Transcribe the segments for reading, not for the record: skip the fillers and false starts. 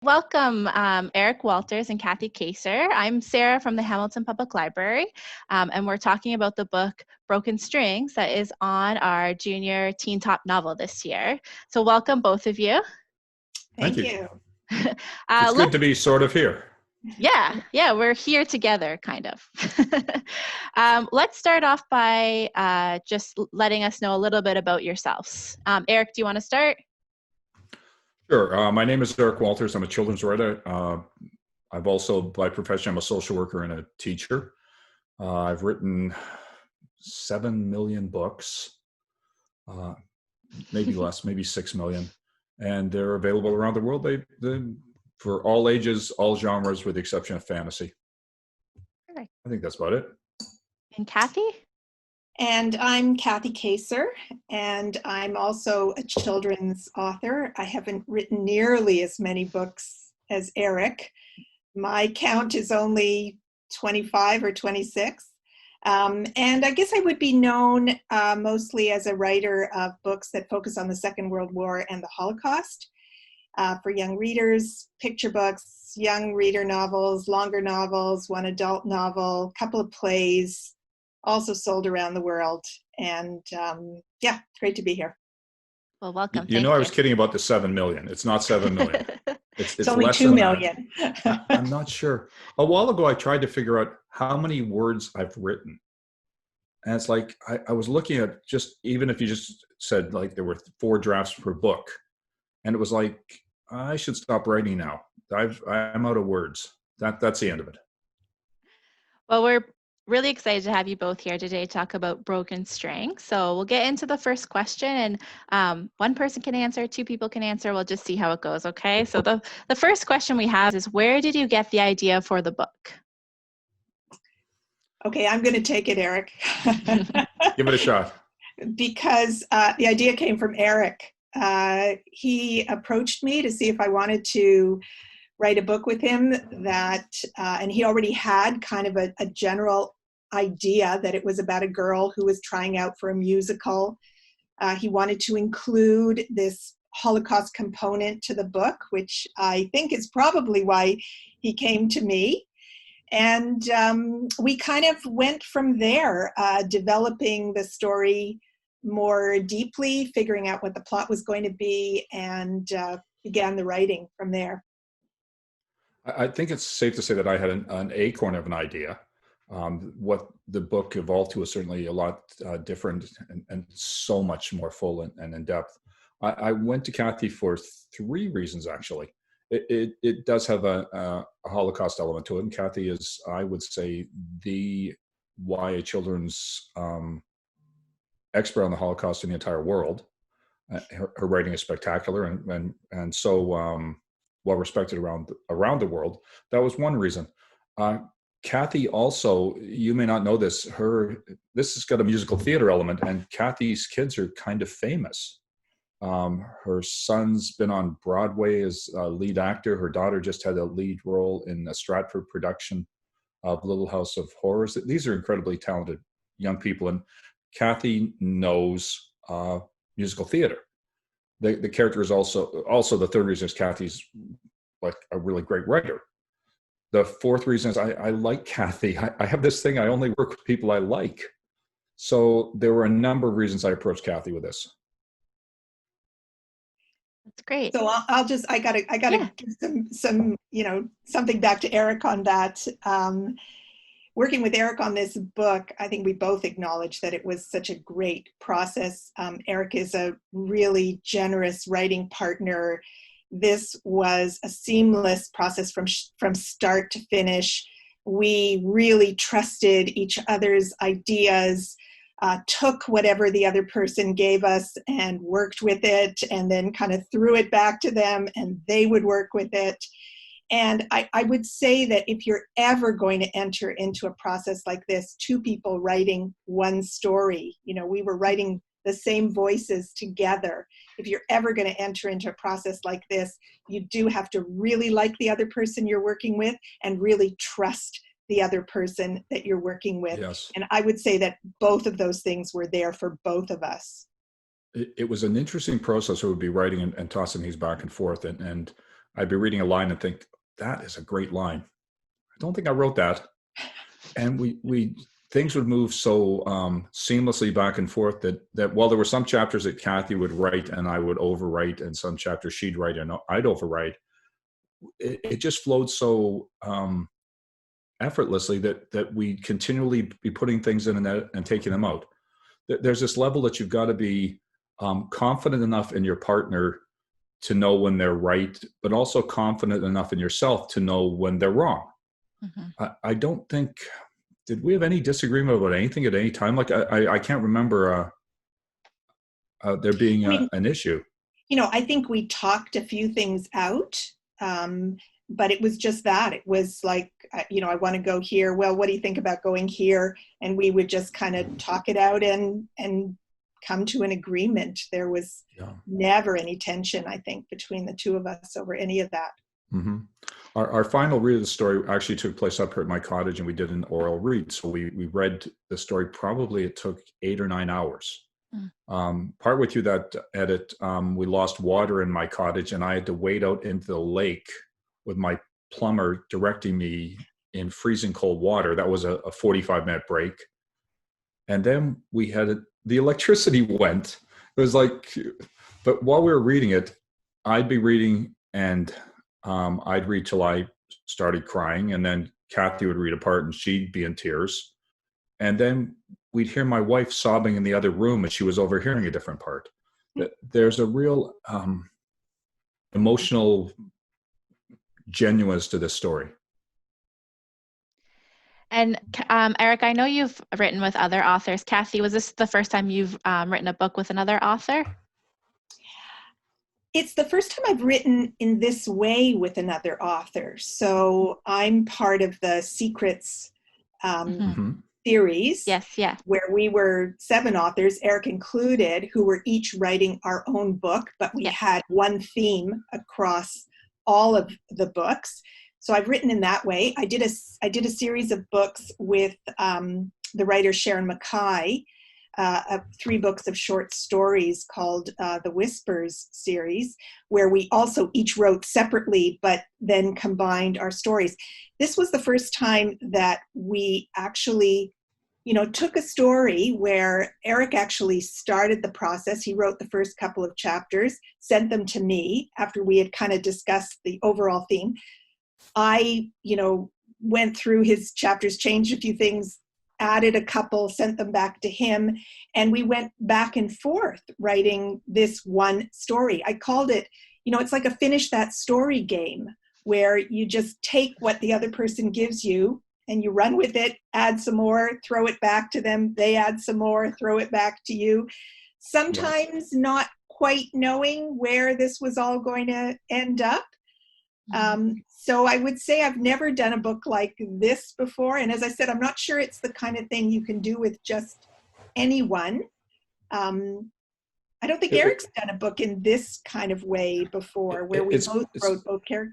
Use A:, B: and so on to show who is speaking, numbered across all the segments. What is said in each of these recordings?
A: welcome Eric Walters and Kathy Kacer. I'm Sarah from the Hamilton Public Library, and we're talking about the book Broken Strings that is on our junior teen top novel this year. So welcome both of you.
B: Thank you.
C: It's good to be sort of here.
A: Yeah, we're here together, kind of. Let's start off by just letting us know a little bit about yourselves. Eric, do you want to start?
C: Sure. My name is Eric Walters. I'm a children's writer. I've also, by profession, I'm a social worker and a teacher. I've written 7 million books, maybe less, maybe 6 million. And they're available around the world. They for all ages, all genres, with the exception of fantasy.
A: Perfect.
C: I think that's about it.
A: And Kathy?
B: And I'm Kathy Kacer, and I'm also a children's author. I haven't written nearly as many books as Eric. My count is only 25 or 26. And I guess I would be known mostly as a writer of books that focus on the Second World War and the Holocaust for young readers, picture books, young reader novels, longer novels, one adult novel, a couple of plays, also sold around the world. And yeah, great to be here.
A: Well, welcome.
C: You know, I was kidding about the 7 million. It's not 7 million.
B: It's only 2 million.
C: I'm not sure. A while ago, I tried to figure out how many words I've written. And it's like, I was looking at just, even if you just said like there were 4 drafts per book, and it was like, I should stop writing now. I'm out of words. That's the end of it.
A: Well, we're really excited to have you both here today to talk about Broken Strings. So we'll get into the first question, and one person can answer, 2 people can answer. We'll just see how it goes, okay? So the first question we have is, where did you get the idea for the book?
B: Okay, I'm going to take it, Eric.
C: Give it a shot.
B: Because the idea came from Eric. He approached me to see if I wanted to write a book with him and he already had kind of a general idea that it was about a girl who was trying out for a musical. He wanted to include this Holocaust component to the book, which I think is probably why he came to me. And we kind of went from there, developing the story more deeply, figuring out what the plot was going to be, and began the writing from there.
C: I think it's safe to say that I had an acorn of an idea. What the book evolved to is certainly a lot different and so much more full and in depth. I went to Kathy for 3 reasons, actually. It does have a Holocaust element to it, and Kathy is, I would say, the YA children's expert on the Holocaust in the entire world. Her writing is spectacular and so well respected around the world. That was one reason. Kathy also, you may not know this, this has got a musical theater element, and Kathy's kids are kind of famous. Her son's been on Broadway as a lead actor. Her daughter just had a lead role in a Stratford production of Little House of Horrors. These are incredibly talented young people, and Kathy knows musical theater. The character is also the third reason is Kathy's like a really great writer. The fourth reason is I like Kathy. I have this thing, I only work with people I like. So there were a number of reasons I approached Kathy with this.
A: That's great.
B: So I gotta give some something back to Eric on that. Working with Eric on this book, I think we both acknowledge that it was such a great process. Eric is a really generous writing partner. This was a seamless process from start to finish. We really trusted each other's ideas, took whatever the other person gave us and worked with it, and then kind of threw it back to them and they would work with it. And I would say that if you're ever going to enter into a process like this, 2 people writing one story, we were writing the same voices together. If you're ever going to enter into a process like this, you do have to really like the other person you're working with and really trust the other person that you're working with.
C: Yes.
B: And I would say that both of those things were there for both of us.
C: It was an interesting process. We would be writing and tossing these back and forth. And I'd be reading a line and think, that is a great line. I don't think I wrote that. And things would move so seamlessly back and forth that while there were some chapters that Kathy would write and I would overwrite, and some chapters she'd write and I'd overwrite, it just flowed so effortlessly that we continually be putting things in and taking them out. There's this level that you've got to be confident enough in your partner to know when they're right, but also confident enough in yourself to know when they're wrong. Mm-hmm. I don't think, did we have any disagreement about anything at any time? Like I can't remember there being an issue.
B: I think we talked a few things out, but it was just that. It was like, I want to go here. Well, what do you think about going here? And we would just kind of talk it out and come to an agreement. There was never any tension, I think, between the two of us over any of that.
C: Mm-hmm. Our final read of the story actually took place up here at my cottage, and we did an oral read. So we read the story. Probably it took 8 or 9 hours. Part with you that edit, we lost water in my cottage, and I had to wade out into the lake with my plumber directing me in freezing cold water. That was a 45-minute break. And then we had the electricity went. It was like, but while we were reading it, I'd be reading and I'd read till I started crying, and then Kathy would read a part and she'd be in tears. And then we'd hear my wife sobbing in the other room and she was overhearing a different part. There's a real emotional genuineness to this story.
A: And Eric, I know you've written with other authors. Kathy, was this the first time you've written a book with another author?
B: It's the first time I've written in this way with another author. So I'm part of the Secrets series.
A: Yes, yeah.
B: Where we were 7 authors, Eric included, who were each writing our own book, but we had one theme across all of the books. So I've written in that way. I did a series of books with the writer Sharon Mackay, 3 books of short stories called the Whispers series, where we also each wrote separately, but then combined our stories. This was the first time that we actually, took a story where Eric actually started the process. He wrote the first couple of chapters, sent them to me after we had kind of discussed the overall theme. I, went through his chapters, changed a few things, added a couple, sent them back to him, and we went back and forth writing this one story. I called it, it's like a finish that story game, where you just take what the other person gives you and you run with it, add some more, throw it back to them, they add some more, throw it back to you. Sometimes not quite knowing where this was all going to end up. So I would say I've never done a book like this before. And as I said, I'm not sure it's the kind of thing you can do with just anyone. I don't think Eric's done a book in this kind of way before, where we both wrote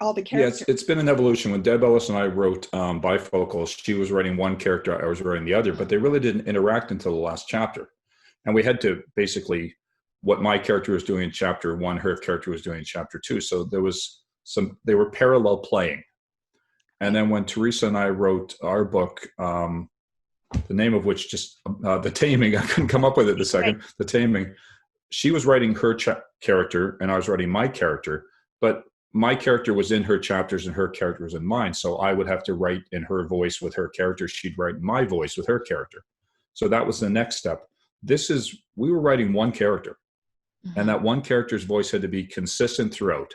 B: all the characters.
C: Yeah, it's been an evolution. When Deb Ellis and I wrote Bifocals, she was writing one character, I was writing the other, but they really didn't interact until the last chapter. And we had to basically, what my character was doing in chapter 1, her character was doing in chapter 2. So there was they were parallel playing. And then when Teresa and I wrote our book, the name of which just, The Taming, I couldn't come up with it in a second, right. The Taming, she was writing her character and I was writing my character, but my character was in her chapters and her character was in mine. So I would have to write in her voice with her character. She'd write my voice with her character. So that was the next step. We were writing one character, and that one character's voice had to be consistent throughout.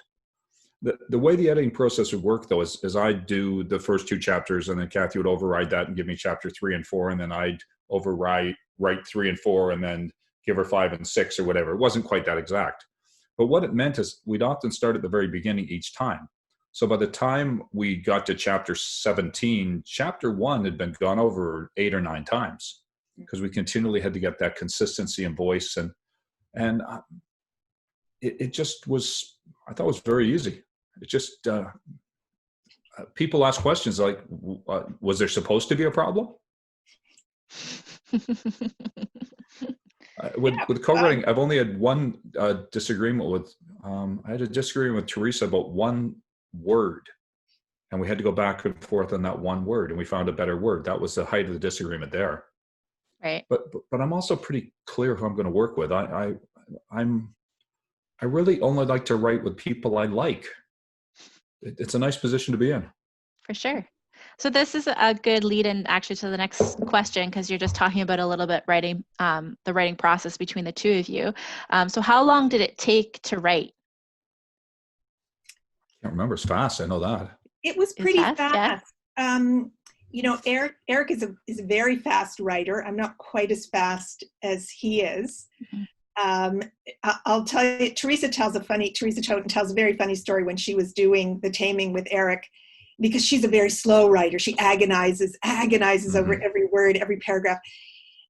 C: The way the editing process would work, though, is I'd do the first 2 chapters, and then Kathy would override that and give me chapter 3 and 4, and then I'd write 3 and 4, and then give her 5 and 6 or whatever. It wasn't quite that exact. But what it meant is we'd often start at the very beginning each time. So by the time we got to chapter 17, chapter 1 had been gone over 8 or 9 times, because we continually had to get that consistency in voice. And it just was, I thought it was very easy. It just, people ask questions like, was there supposed to be a problem? With co-writing, I've only had one disagreement with, I had a disagreement with Teresa about one word. And we had to go back and forth on that one word, and we found a better word. That was the height of the disagreement there.
A: Right.
C: But I'm also pretty clear who I'm going to work with. I really only like to write with people I like. It's a nice position to be in.
A: For sure. So this is a good lead in actually to the next question, because you're just talking about a little bit writing, the writing process between the two of you. So how long did it take to write?
C: I can't remember. It's fast. I know that.
B: It was
A: It's
B: pretty
A: fast, yeah.
B: You know, Eric is a very fast writer. I'm not quite as fast as he is.
A: Mhm.
B: I'll tell you, Teresa Toten tells a very funny story when she was doing the taming with Eric, because she's a very slow writer. She agonizes over every word, every paragraph.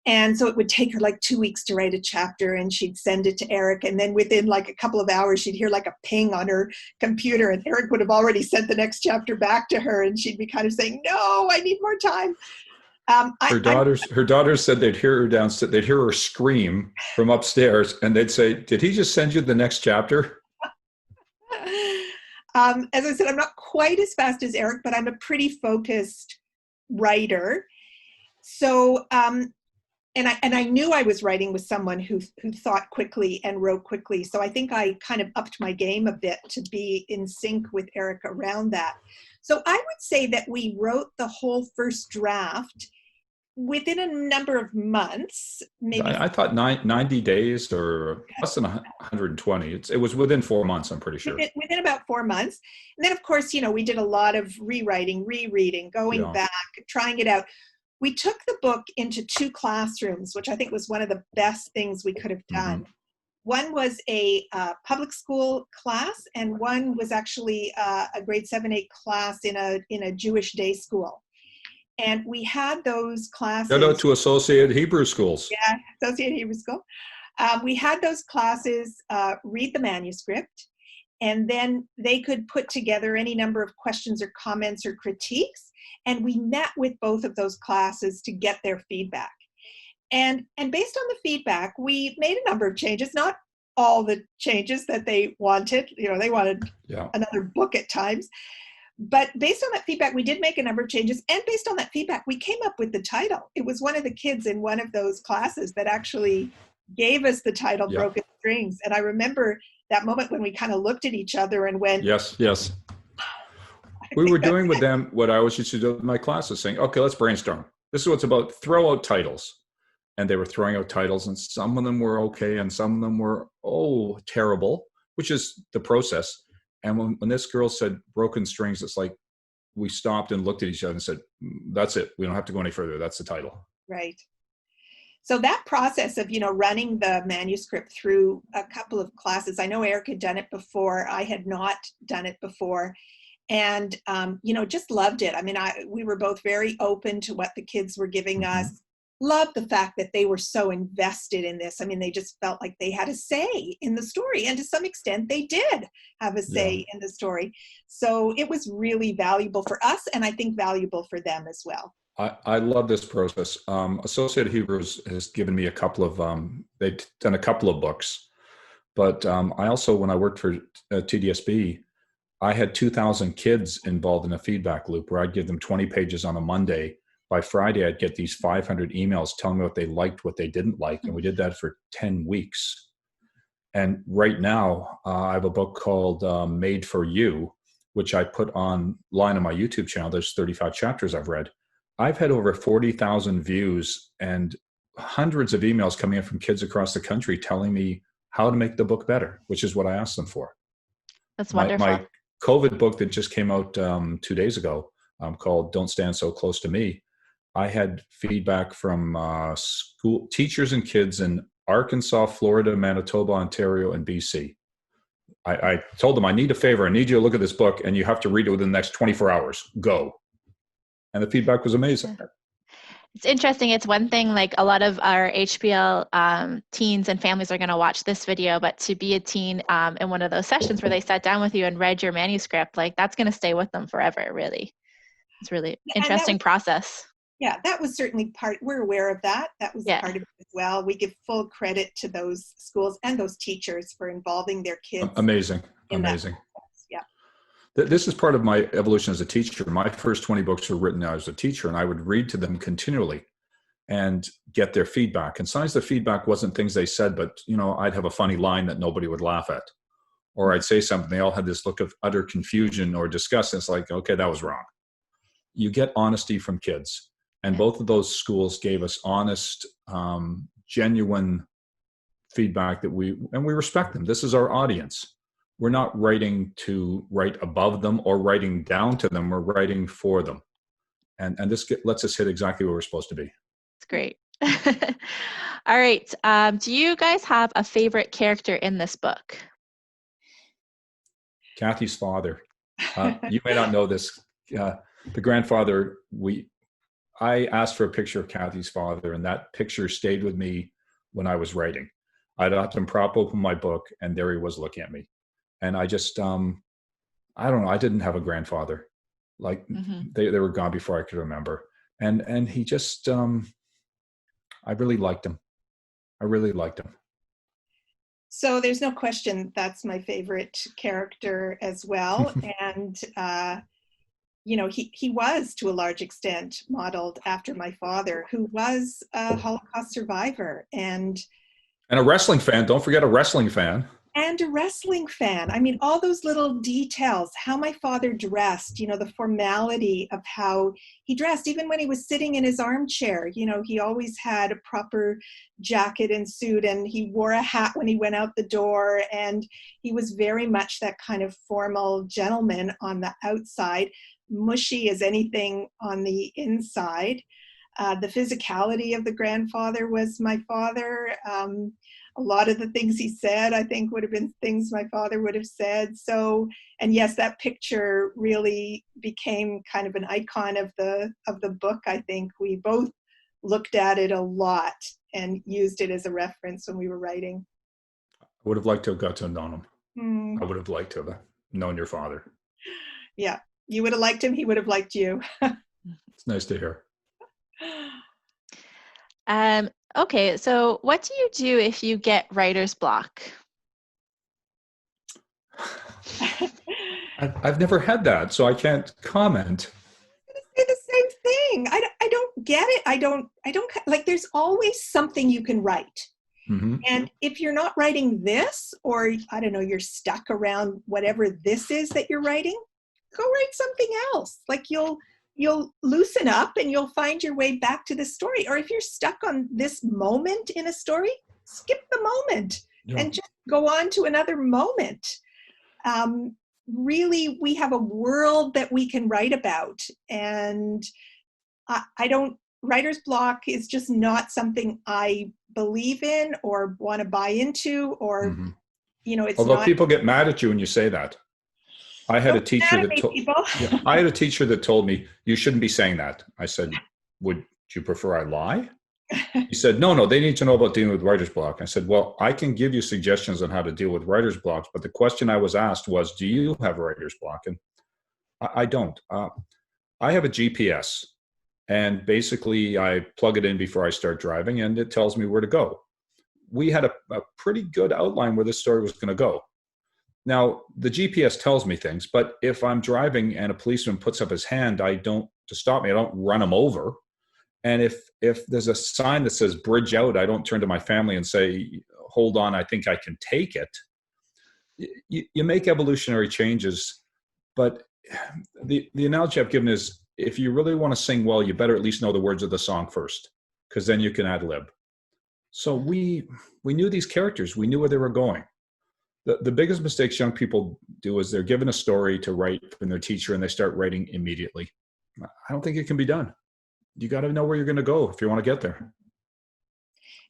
B: And so it would take her like 2 weeks to write a chapter, and she'd send it to Eric. And then within like a couple of hours, she'd hear like a ping on her computer, and Eric would have already sent the next chapter back to her. And she'd be kind of saying, no, I need more time.
C: Her daughters said they'd hear her downstairs. They'd hear her scream from upstairs, and they'd say, did he just send you the next chapter?
B: As I said, I'm not quite as fast as Eric, but I'm a pretty focused writer. So, and I knew I was writing with someone who thought quickly and wrote quickly. So I think I kind of upped my game a bit to be in sync with Eric around that. So I would say that we wrote the whole first draft within a number of months. Maybe
C: I thought 90 days or less than 120. It was within 4 months, I'm pretty sure.
B: Within about 4 months. And then, of course, you know, we did a lot of rewriting, rereading, going back, trying it out. We took the book into 2 classrooms, which I think was one of the best things we could have done. One was a public school class, and one was actually a grade 7-8 class in a Jewish day school. And we had those classes.
C: Shout out to Associated Hebrew Schools.
B: Yeah, Associated Hebrew School. We had those classes read the manuscript, and then they could put together any number of questions or comments or critiques. And we met with both of those classes to get their feedback. And based on the feedback, we made a number of changes, not all the changes that they wanted. You know, they wanted another book at times. But based on that feedback, we did make a number of changes. And based on that feedback, we came up with the title. It was one of the kids in one of those classes that actually gave us the title, Broken Strings. And I remember that moment when we kind of looked at each other and went,
C: yes. We were doing with them what I always used to do with my classes, saying, okay, let's brainstorm. This is what it's about. Throw out titles. And they were throwing out titles, and some of them were okay, and some of them were, terrible, which is the process. And when this girl said Broken Strings, it's like we stopped and looked at each other and said, that's it. We don't have to go any further. That's the title.
B: Right. So that process of, you know, running the manuscript through a couple of classes, I know Eric had done it before. I had not done it before. And, you know, just loved it. I mean, we were both very open to what the kids were giving us. Loved the fact that they were so invested in this. I mean, they just felt like they had a say in the story. And to some extent, they did have a say in the story. So it was really valuable for us, and I think valuable for them as well.
C: I love this process. Associated Hebrews has given me a couple of, they've done a couple of books. But I also, when I worked for TDSB, I had 2,000 kids involved in a feedback loop where I'd give them 20 pages on a Monday. By Friday, I'd get these 500 emails telling me what they liked, what they didn't like. And we did that for 10 weeks. And right now, I have a book called Made for You, which I put online on my YouTube channel. There's 35 chapters I've read. I've had over 40,000 views and hundreds of emails coming in from kids across the country telling me how to make the book better, which is what I asked them for.
A: That's wonderful.
C: My COVID book that just came out 2 days ago called Don't Stand So Close to Me. I had feedback from school teachers and kids in Arkansas, Florida, Manitoba, Ontario, and BC. I told them, I need a favor. I need you to look at this book, and you have to read it within the next 24 hours. Go. And the feedback was amazing.
A: It's interesting. It's one thing, like a lot of our HPL teens and families are going to watch this video, but to be a teen in one of those sessions where they sat down with you and read your manuscript, like that's going to stay with them forever, really. It's really interesting process.
B: Yeah, that was certainly part, we're aware of that. That was part of it as well. We give full credit to those schools and those teachers for involving their kids.
C: Amazing.
B: Yeah.
C: This is part of my evolution as a teacher. My first 20 books were written as a teacher, and I would read to them continually and get their feedback. And sometimes the feedback wasn't things they said, but I'd have a funny line that nobody would laugh at. Or I'd say something, they all had this look of utter confusion or disgust. And it's like, okay, that was wrong. You get honesty from kids. And both of those schools gave us honest, genuine feedback that we respect them. This is our audience. We're not writing to write above them or writing down to them. We're writing for them. And this lets us hit exactly where we're supposed to be.
A: It's great. All right. Do you guys have a favorite character in this book?
C: Kathy's father. You may not know this. The grandfather, I asked for a picture of Kathy's father, and that picture stayed with me when I was writing. I'd often prop open my book, and there he was looking at me. And I just, I don't know, I didn't have a grandfather. Like they were gone before I could remember. And he just, I really liked him. I really liked him.
B: So there's no question that's my favorite character as well. And, he was to a large extent modeled after my father, who was a Holocaust survivor. And
C: a wrestling fan. Don't forget a wrestling fan.
B: And a wrestling fan. I mean, all those little details, how my father dressed, the formality of how he dressed, even when he was sitting in his armchair, he always had a proper jacket and suit, and he wore a hat when he went out the door. And he was very much that kind of formal gentleman on the outside, mushy as anything on the inside. The physicality of the grandfather was my father. A lot of the things he said, I think, would have been things my father would have said. So, and yes, that picture really became kind of an icon of the book. I think we both looked at it a lot and used it as a reference when we were writing.
C: I would have liked to have got to know him. I would have liked to have known your father.
B: Yeah, you would have liked him. He would have liked you.
C: It's nice to hear.
A: Okay, so what do you do if you get writer's block?
C: I've never had that, so I can't comment.
B: I'm going to say the same thing. I don't get it. I don't like, there's always something you can write. And if you're not writing this, or I don't know, you're stuck around whatever this is that you're writing, go write something else. Like you'll loosen up and you'll find your way back to the story. Or if you're stuck on this moment in a story, skip the moment and just go on to another moment. Really, we have a world that we can write about. And writer's block is just not something I believe in or want to buy into, or, it's
C: although
B: not.
C: People get mad at you when you say that. I had a teacher that told me, you shouldn't be saying that. I said, would you prefer I lie? He said, no, they need to know about dealing with writer's block. I said, well, I can give you suggestions on how to deal with writer's blocks, but the question I was asked was, do you have writer's block? And I don't. I have a GPS, and basically I plug it in before I start driving, and it tells me where to go. We had a pretty good outline where this story was going to go. Now, the GPS tells me things, but if I'm driving and a policeman puts up his hand to stop me, I don't run him over. And if there's a sign that says bridge out, I don't turn to my family and say, hold on, I think I can take it. You make evolutionary changes, but the analogy I've given is, if you really want to sing well, you better at least know the words of the song first, because then you can ad lib. So we knew these characters. We knew where they were going. The biggest mistakes young people do is they're given a story to write from their teacher and they start writing immediately. I don't think it can be done. You got to know where you're going to go if you want to get there.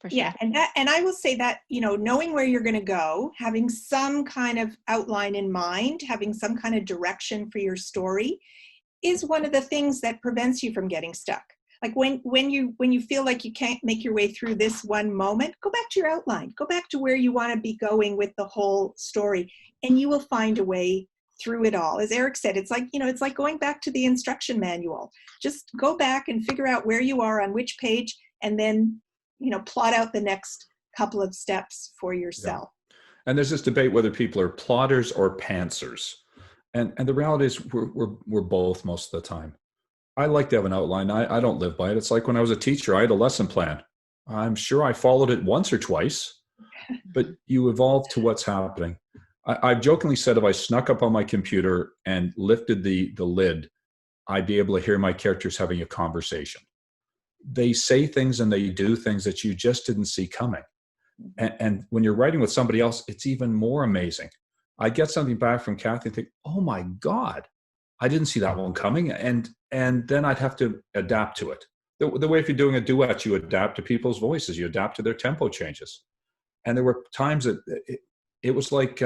A: For sure.
B: Yeah, and I will say that, knowing where you're going to go, having some kind of outline in mind, having some kind of direction for your story is one of the things that prevents you from getting stuck. Like when you feel like you can't make your way through this one moment, go back to your outline, go back to where you want to be going with the whole story, and you will find a way through it all. As Eric said, it's like going back to the instruction manual. Just go back and figure out where you are on which page, and then, plot out the next couple of steps for yourself.
C: Yeah. And there's this debate whether people are plotters or pantsers. And the reality is we're both most of the time. I like to have an outline. I don't live by it. It's like when I was a teacher, I had a lesson plan. I'm sure I followed it once or twice, but you evolve to what's happening. I've jokingly said if I snuck up on my computer and lifted the lid, I'd be able to hear my characters having a conversation. They say things and they do things that you just didn't see coming. And when you're writing with somebody else, it's even more amazing. I get something back from Kathy and think, oh my God, I didn't see that one coming. And then I'd have to adapt to it. The way if you're doing a duet, you adapt to people's voices, you adapt to their tempo changes. And there were times that it was like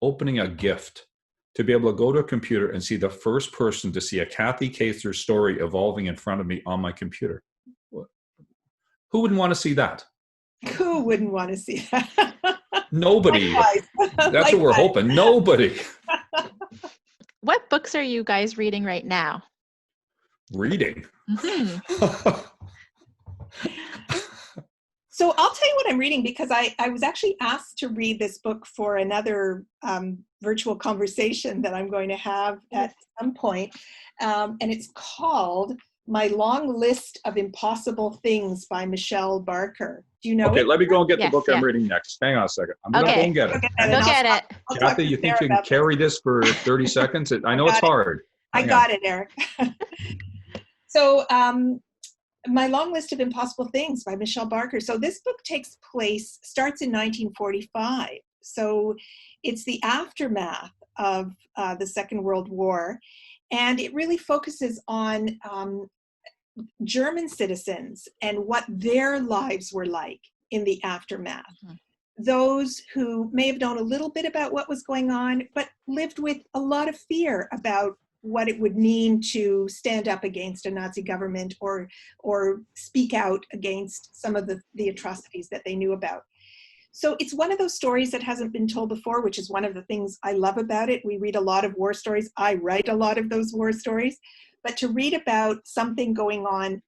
C: opening a gift to be able to go to a computer and see the first person to see a Kathy Kacer story evolving in front of me on my computer. Who wouldn't want to see that?
B: Who wouldn't want to see that?
C: Nobody. That's what we're hoping. Nobody.
A: What books are you guys reading right now?
C: Reading.
A: Mm-hmm.
B: So I'll tell you what I'm reading, because I was actually asked to read this book for another virtual conversation that I'm going to have at some point. And it's called My Long List of Impossible Things by Michelle Barker. Do you know
C: Okay,
B: it?
C: let me go and get
A: Yes,
C: the book
A: yeah.
C: I'm reading next. Hang on a second. I'm going to go and get it.
A: Go get it.
C: Kathy, you think you can carry this for 30 seconds? I know it's hard.
B: I got it, Eric. So My Long List of Impossible Things by Michelle Barker. So this book starts in 1945. So it's the aftermath of the Second World War. And it really focuses on German citizens and what their lives were like in the aftermath. Mm-hmm. Those who may have known a little bit about what was going on, but lived with a lot of fear about what it would mean to stand up against a Nazi government or speak out against some of the atrocities that they knew about. So it's one of those stories that hasn't been told before, which is one of the things I love about it. We read a lot of war stories. I write a lot of those war stories. But to read about something going on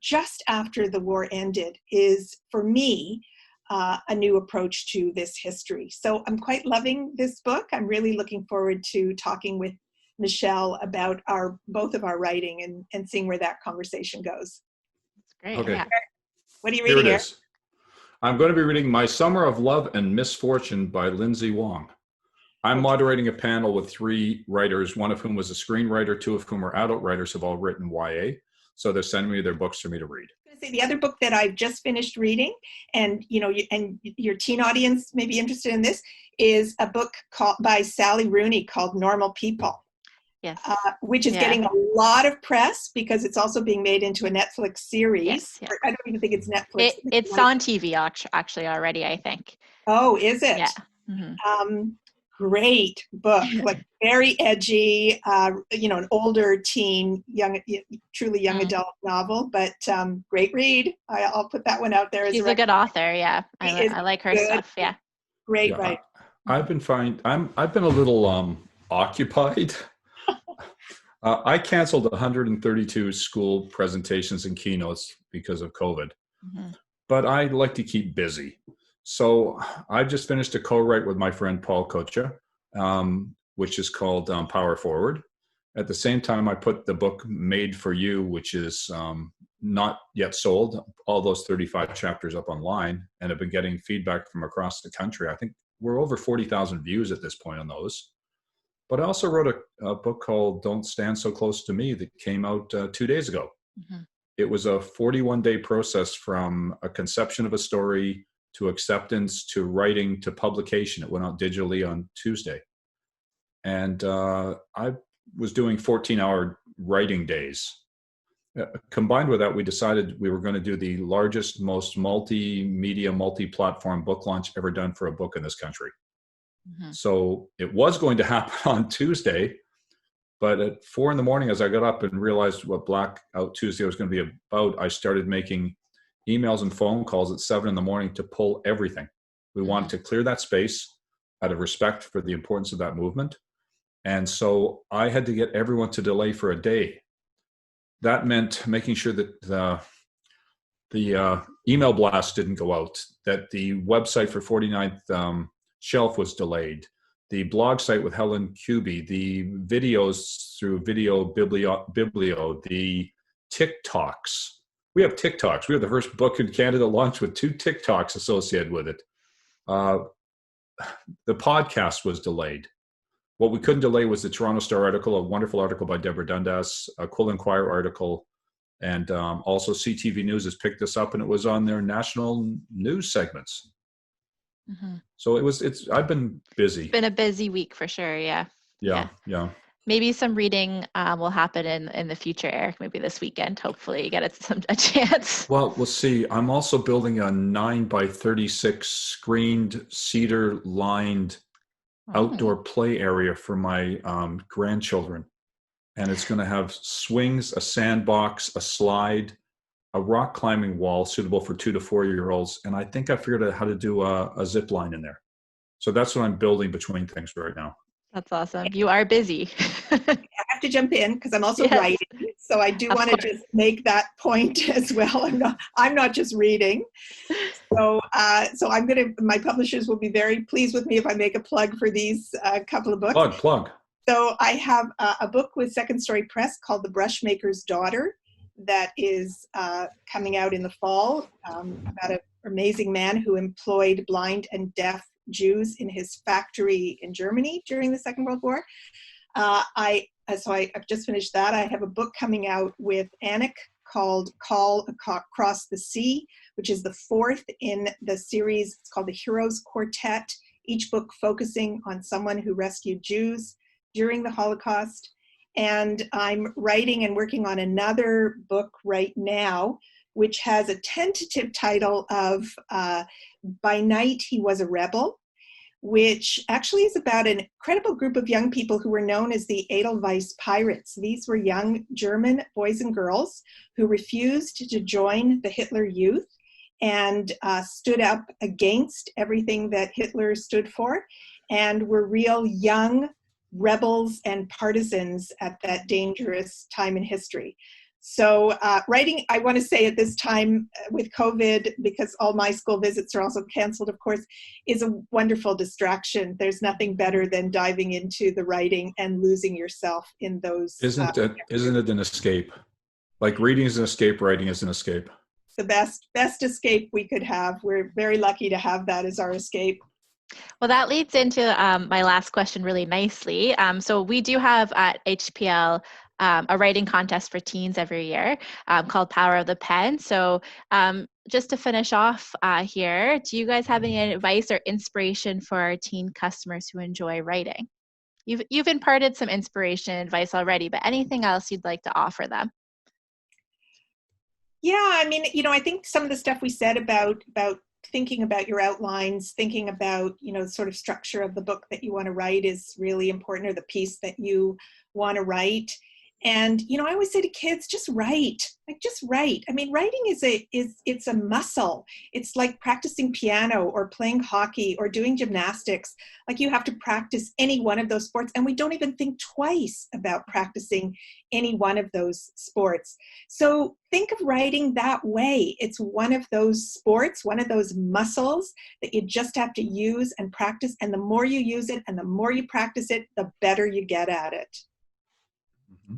B: just after the war ended is, for me, a new approach to this history. So I'm quite loving this book. I'm really looking forward to talking with Michelle about both of our writing and seeing where that conversation goes.
A: That's great.
C: Okay.
A: Yeah.
B: What are you reading here?
C: I'm going to be reading My Summer of Love and Misfortune by Lindsay Wang. I'm moderating a panel with 3 writers, one of whom was a screenwriter, 2 of whom are adult writers, have all written YA. So they're sending me their books for me to read.
B: I was going to say the other book that I've just finished reading, and and your teen audience may be interested in this, is a book by Sally Rooney called Normal People.
A: Yes.
B: Which is getting a lot of press because it's also being made into a Netflix series.
A: Yes, yeah.
B: I don't even think it's Netflix.
A: It's on TV actually already, I think.
B: Oh, is it?
A: Yeah. Mm-hmm.
B: Great book, like very edgy, an older teen, truly young adult novel, but great read. I'll put that one out there.
A: She's a good author, yeah. I like her stuff, yeah.
B: Great, right.
C: I've been a little occupied. I canceled 132 school presentations and keynotes because of COVID, but I like to keep busy. So I just finished a co-write with my friend Paul Kacer, which is called Power Forward. At the same time, I put the book Made for You, which is not yet sold, all those 35 chapters up online, and have been getting feedback from across the country. I think we're over 40,000 views at this point on those. But I also wrote a book called Don't Stand So Close to Me that came out 2 days ago. Mm-hmm. It was a 41-day process from a conception of a story to acceptance to writing to publication. It went out digitally on Tuesday. And I was doing 14-hour writing days. Combined with that, we decided we were going to do the largest, most multimedia, multi-platform book launch ever done for a book in this country. Mm-hmm. So it was going to happen on Tuesday, but at 4 a.m, as I got up and realized what Blackout Tuesday was going to be about, I started making emails and phone calls at 7 a.m. to pull everything. We wanted to clear that space out of respect for the importance of that movement. And so I had to get everyone to delay for a day. That meant making sure that the email blast didn't go out, that the website for 49th Shelf was delayed, the blog site with Helen Kuby, the videos through Video Biblio, the TikToks. We have TikToks. We have the first book in Canada launched with 2 TikToks associated with it. The podcast was delayed. What we couldn't delay was the Toronto Star article, a wonderful article by Deborah Dundas, a Quill Inquirer article, and also CTV News has picked this up, and it was on their national news segments.
A: Mm-hmm.
C: So I've been busy.
A: It's been a busy week for sure. Yeah.
C: Yeah.
A: Maybe some reading will happen in the future, Eric. Maybe this weekend. Hopefully, you get a chance.
C: Well, we'll see. I'm also building a 9x36 screened, cedar-lined outdoor play area for my grandchildren, and it's going to have swings, a sandbox, a slide, a rock climbing wall suitable for 2 to 4 year olds, and I think I figured out how to do a zip line in there. So that's what I'm building betwing things right now.
A: That's awesome. You are busy.
B: I have to jump in because I'm also writing, so I do want to just make that point as well. I'm not just reading. So my publishers will be very pleased with me if I make a plug for these couple of books.
C: Plug.
B: So I have a book with Second Story Press called The Brushmaker's Daughter that is coming out in the fall about an amazing man who employed blind and deaf Jews in his factory in Germany during the Second World War. I've just finished that. I have a book coming out with Anik called Call Across the Sea, which is the 4th in the series. It's called the Heroes Quartet, each book focusing on someone who rescued Jews during the Holocaust. And I'm writing and working on another book right now, which has a tentative title of By Night He Was a Rebel, which actually is about an incredible group of young people who were known as the Edelweiss Pirates. These were young German boys and girls who refused to join the Hitler Youth and stood up against everything that Hitler stood for, and were real young rebels and partisans at that dangerous time in history. So writing, I want to say at this time with COVID, because all my school visits are also canceled, of course, is a wonderful distraction. There's nothing better than diving into the writing and losing yourself in those.
C: Isn't it an escape? Like reading is an escape, writing is an escape.
B: The best escape we could have. We're very lucky to have that as our escape.
A: Well, that leads into my last question really nicely. So we do have at HPL a writing contest for teens every year called Power of the Pen. So just to finish off here, do you guys have any advice or inspiration for our teen customers who enjoy writing? You've imparted some inspiration and advice already, but anything else you'd like to offer them?
B: Yeah, I mean, I think some of the stuff we said about thinking about your outlines, thinking about, sort of structure of the book that you want to write is really important, or the piece that you want to write. And, I always say to kids, just write. I mean, writing it's a muscle. It's like practicing piano or playing hockey or doing gymnastics. Like you have to practice any one of those sports. And we don't even think twice about practicing any one of those sports. So think of writing that way. It's one of those sports, one of those muscles that you just have to use and practice. And the more you use it and the more you practice it, the better you get at it.
C: Mm-hmm.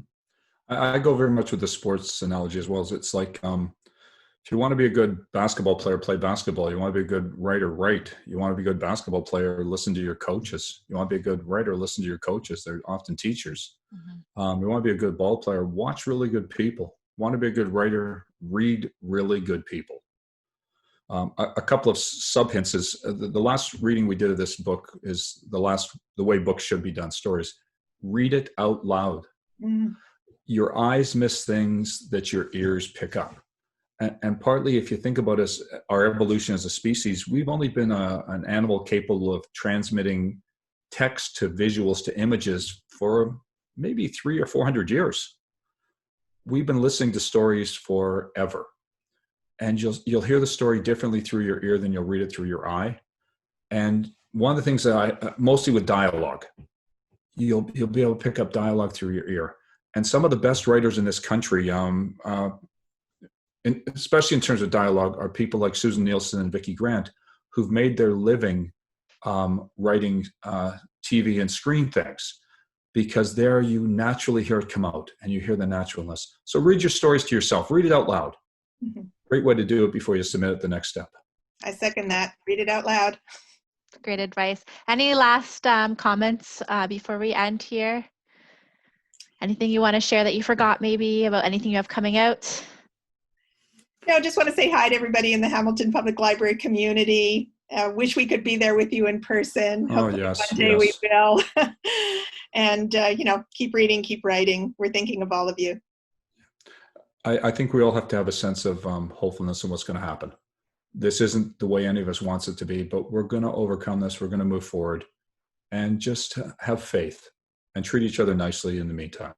C: I go very much with the sports analogy as well. As it's like, if you want to be a good basketball player, play basketball. You want to be a good writer, write. You want to be a good basketball player, listen to your coaches. You want to be a good writer, listen to your coaches. They're often teachers. Mm-hmm. You want to be a good ball player, watch really good people. Want to be a good writer, read really good people. A couple of sub hints is the last reading we did of this book is the way books should be done, stories. Read it out loud. Mm-hmm. Your eyes miss things that your ears pick up. And partly, if you think about our evolution as a species, we've only been an animal capable of transmitting text to visuals to images for maybe 300 or 400 years. We've been listening to stories forever. And you'll hear the story differently through your ear than you'll read it through your eye. And one of the things that mostly with dialogue, you'll be able to pick up dialogue through your ear. And some of the best writers in this country, especially in terms of dialogue, are people like Susan Nielsen and Vicki Grant, who've made their living writing TV and screen things, because there you naturally hear it come out and you hear the naturalness. So read your stories to yourself. Read it out loud.
B: Mm-hmm.
C: Great way to do it before you submit it the next step.
B: I second that. Read it out loud.
A: Great advice. Any last comments before we end here? Anything you want to share that you forgot maybe about anything you have coming out?
B: No, just want to say hi to everybody in the Hamilton Public Library community. Wish we could be there with you in person. Hopefully
C: yes,
B: one day we will. And, keep reading, keep writing. We're thinking of all of you.
C: I think we all have to have a sense of hopefulness in what's going to happen. This isn't the way any of us wants it to be, but we're going to overcome this. We're going to move forward and just have faith and treat each other nicely in the meantime.